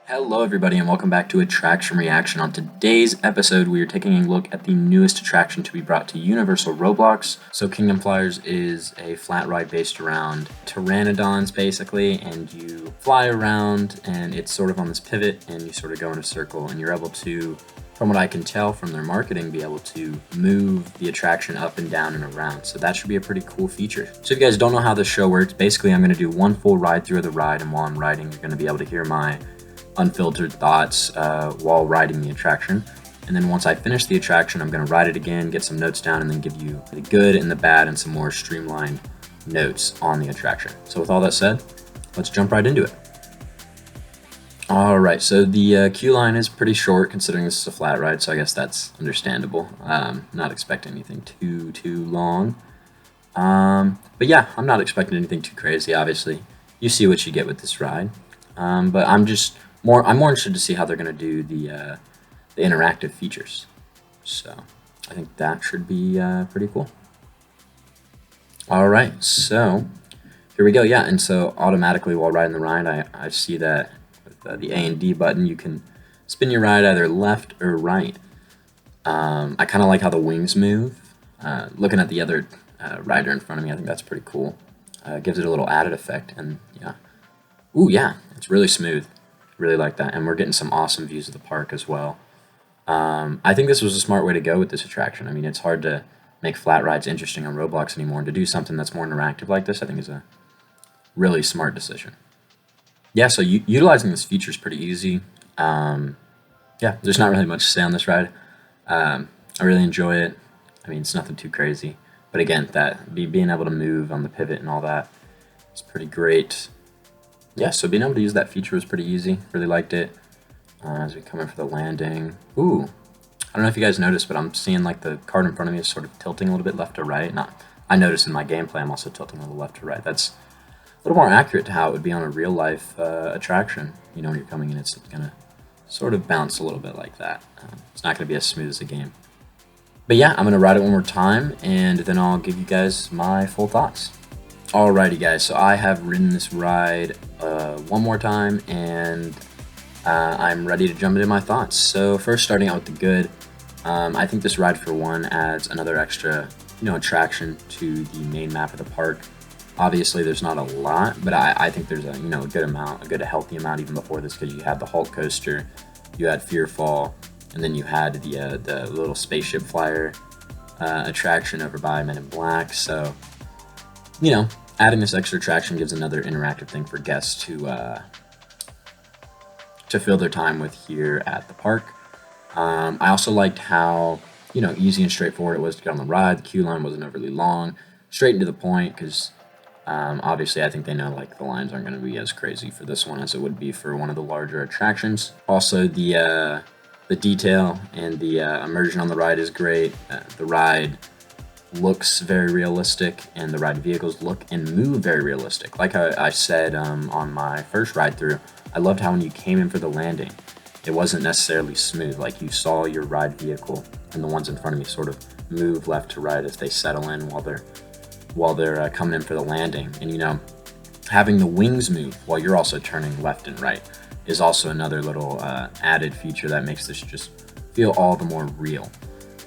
Hello, everybody, and welcome back to Attraction Reaction. On today's episode, we are taking a look at the newest attraction to be brought to Universal Roblox. So, Kingdom Flyers is a flat ride based around pteranodons, basically, and you fly around, and it's sort of on this pivot, and you sort of go in a circle, and you're able to, from what I can tell from their marketing, be able to move the attraction up and down and around. So that should be a pretty cool feature. So if you guys don't know how this show works, basically I'm going to do one full ride through of the ride, and while I'm riding, you're going to be able to hear my unfiltered thoughts while riding the attraction. And then once I finish the attraction, I'm going to ride it again, get some notes down, and then give you the good and the bad and some more streamlined notes on the attraction. So with all that said, let's jump right into it. All right, so the queue line is pretty short considering this is a flat ride, so I guess that's understandable. Not expecting anything too long. But yeah, I'm not expecting anything too crazy, obviously. You see what you get with this ride. But I'm more interested to see how they're going to do the interactive features. So I think that should be pretty cool. All right, so here we go. Yeah, and so automatically while riding the ride, I see that with the A and D button, you can spin your ride either left or right. I kind of like how the wings move. Looking at the other rider in front of me, I think that's pretty cool. Gives it a little added effect, and yeah. Ooh, yeah, it's really smooth. Really like that, and we're getting some awesome views of the park as well. I think this was a smart way to go with this attraction. I mean, it's hard to make flat rides interesting on Roblox anymore, and to do something that's more interactive like this, I think is a really smart decision. Yeah, so utilizing this feature is pretty easy. Yeah, there's not really much to say on this ride. I really enjoy it. I mean, it's nothing too crazy, but again, being able to move on the pivot and all that is pretty great. Yeah, so being able to use that feature was pretty easy. Really liked it. As we come in for the landing. Ooh, I don't know if you guys noticed, but I'm seeing like the card in front of me is sort of tilting a little bit left to right. I noticed in my gameplay I'm also tilting a little left to right. That's a little more accurate to how it would be on a real life attraction. You know, when you're coming in, it's gonna sort of bounce a little bit like that. It's not gonna be as smooth as a game. But yeah, I'm gonna ride it one more time, and then I'll give you guys my full thoughts. Alrighty guys, so I have ridden this ride one more time, and I'm ready to jump into my thoughts. So first, starting out with the good, I think this ride for one adds another extra, attraction to the main map of the park. Obviously, there's not a lot, but I think there's a good amount, a healthy amount even before this, because you had the Hulk coaster, you had Fearfall, and then you had the little spaceship flyer attraction over by Men in Black. So, adding this extra attraction gives another interactive thing for guests to fill their time with here at the park. I also liked how easy and straightforward it was to get on the ride. The queue line wasn't overly long, straight and to the point, because obviously I think they know like the lines aren't going to be as crazy for this one as it would be for one of the larger attractions. Also, the detail and the immersion on the ride is great. The ride looks very realistic, and the ride vehicles look and move very realistic. Like I said on my first ride through, I loved how when you came in for the landing, it wasn't necessarily smooth. Like you saw your ride vehicle and the ones in front of me sort of move left to right as they settle in while they're coming in for the landing. And having the wings move while you're also turning left and right is also another little added feature that makes this just feel all the more real,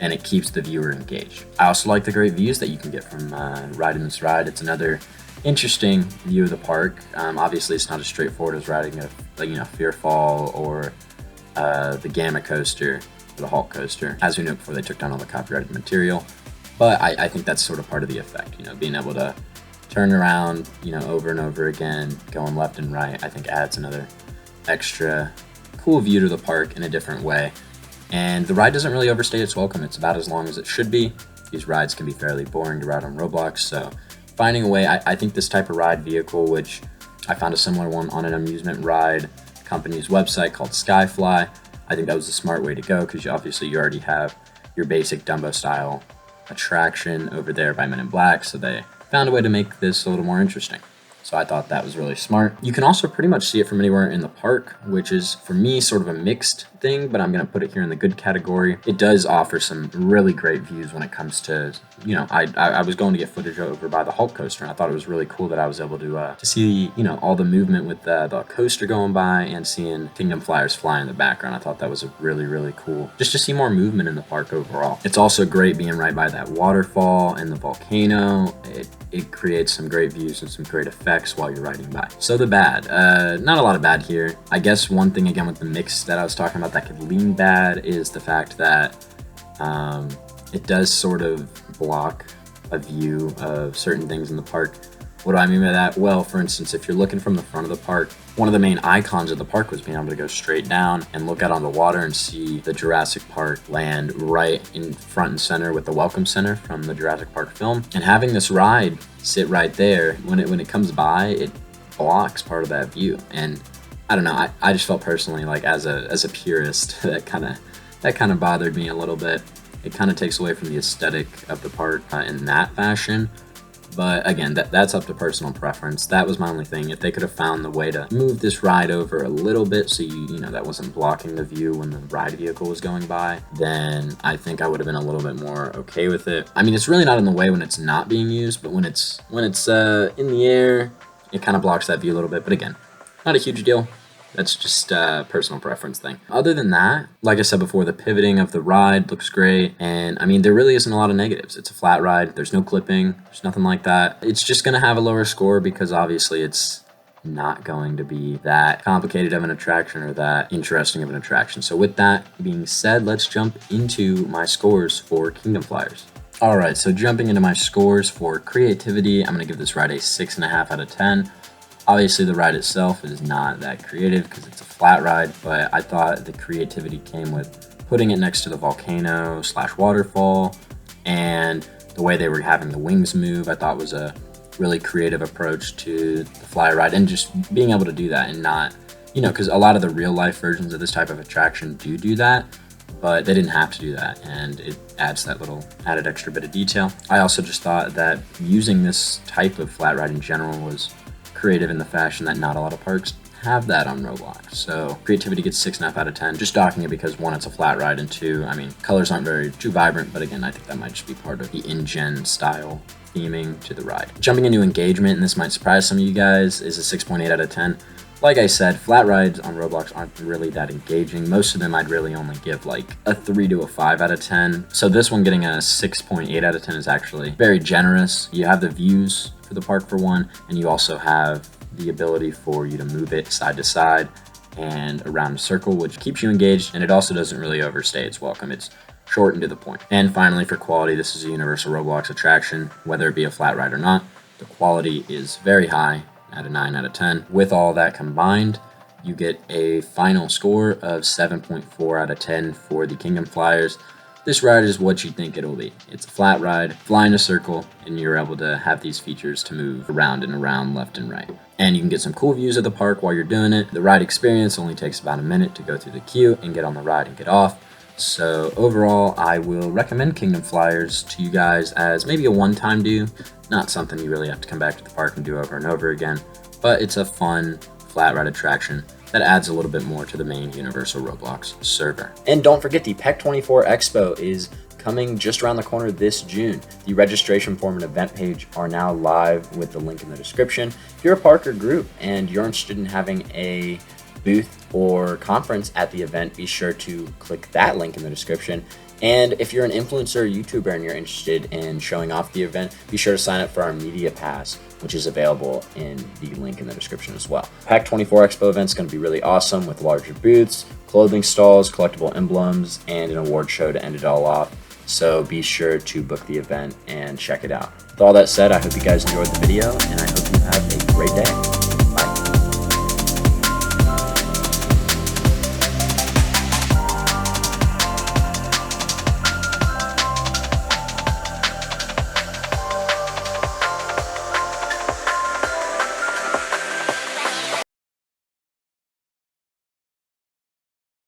and it keeps the viewer engaged. I also like the great views that you can get from riding this ride. It's another interesting view of the park. Obviously, it's not as straightforward as riding a Fearfall or the Gamma coaster or the Hulk coaster. As we know before, they took down all the copyrighted material, but I think that's sort of part of the effect. Being able to turn around, over and over again, going left and right, I think adds another extra cool view to the park in a different way. And the ride doesn't really overstay its welcome. It's about as long as it should be. These rides can be fairly boring to ride on Roblox, so finding a way, I think this type of ride vehicle, which I found a similar one on an amusement ride company's website called Skyfly, I think that was a smart way to go, because you already have your basic Dumbo style attraction over there by Men in Black, so they found a way to make this a little more interesting. So I thought that was really smart. You can also pretty much see it from anywhere in the park, which is for me sort of a mixed thing, but I'm going to put it here in the good category. It does offer some really great views when it comes to, you know, I was going to get footage over by the Hulk coaster, and I thought it was really cool that I was able to see, you know, all the movement with the coaster going by and seeing Kingdom Flyers fly in the background. I thought that was a really cool, just to see more movement in the park overall. It's also great being right by that waterfall and the volcano. It creates some great views and some great effects while you're riding by. So the bad, not a lot of bad here. I guess one thing again with the mix that I was talking about that could lean bad is the fact that it does sort of block a view of certain things in the park. What do I mean by that? Well, for instance, if you're looking from the front of the park, one of the main icons of the park was being able to go straight down and look out on the water and see the Jurassic Park land right in front and center with the Welcome Center from the Jurassic Park film. And having this ride sit right there, when it comes by, it blocks part of that view. And I don't know, I just felt personally like as a purist that kind of bothered me a little bit. It kind of takes away from the aesthetic of the park in that fashion. But again, that's up to personal preference. That was my only thing. If they could have found the way to move this ride over a little bit so you know that wasn't blocking the view when the ride vehicle was going by, then I think I would have been a little bit more okay with it. I mean, it's really not in the way when it's not being used, but when it's in the air, it kind of blocks that view a little bit. But again, not a huge deal. That's just a personal preference thing. Other than that, like I said before, the pivoting of the ride looks great. And I mean, there really isn't a lot of negatives. It's a flat ride. There's no clipping. There's nothing like that. It's just going to have a lower score because obviously it's not going to be that complicated of an attraction or that interesting of an attraction. So with that being said, let's jump into my scores for Kingdom Flyers. All right, so jumping into my scores for creativity, I'm going to give this ride a 6.5 out of 10. Obviously, the ride itself is not that creative because it's a flat ride, but I thought the creativity came with putting it next to the volcano / waterfall, and the way they were having the wings move, I thought was a really creative approach to the fly ride, and just being able to do that and not, you know, because a lot of the real life versions of this type of attraction do that, but they didn't have to do that, and it adds that little added extra bit of detail. I also just thought that using this type of flat ride in general was creative in the fashion that not a lot of parks have that on Roblox. So creativity gets 6.5 out of 10. Just docking it because 1, it's a flat ride, and 2, I mean, colors aren't too vibrant, but again, I think that might just be part of the in-gen style theming to the ride. Jumping into engagement, and this might surprise some of you guys, is a 6.8 out of 10. Like I said, flat rides on Roblox aren't really that engaging. Most of them I'd really only give like a 3 to a 5 out of 10. So this one getting a 6.8 out of 10 is actually very generous. You have the views for the park for one, and you also have the ability for you to move it side to side and around a circle, which keeps you engaged, and it also doesn't really overstay its welcome. It's short and to the point. And finally, for quality, this is a Universal Roblox attraction, whether it be a flat ride or not. The quality is very high at a 9 out of 10. With all that combined, you get a final score of 7.4 out of 10 for the Kingdom Flyers. This ride is what you think it'll be. It's a flat ride, fly in a circle, and you're able to have these features to move around and around, left and right. And you can get some cool views of the park while you're doing it. The ride experience only takes about a minute to go through the queue and get on the ride and get off. So overall, I will recommend Kingdom Flyers to you guys as maybe a one-time do, not something you really have to come back to the park and do over and over again, but it's a fun flat ride attraction that adds a little bit more to the main Universal Roblox server. And don't forget, the PEC 24 Expo is coming just around the corner this June. The registration form and event page are now live with the link in the description. If you're a park or group and you're interested in having a booth or conference at the event, be sure to click that link in the description. And if you're an influencer or YouTuber and you're interested in showing off the event, be sure to sign up for our Media Pass, which is available in the link in the description as well. PEC 24 Expo event is going to be really awesome with larger booths, clothing stalls, collectible emblems, and an award show to end it all off. So be sure to book the event and check it out. With all that said, I hope you guys enjoyed the video, and I hope you have a great day.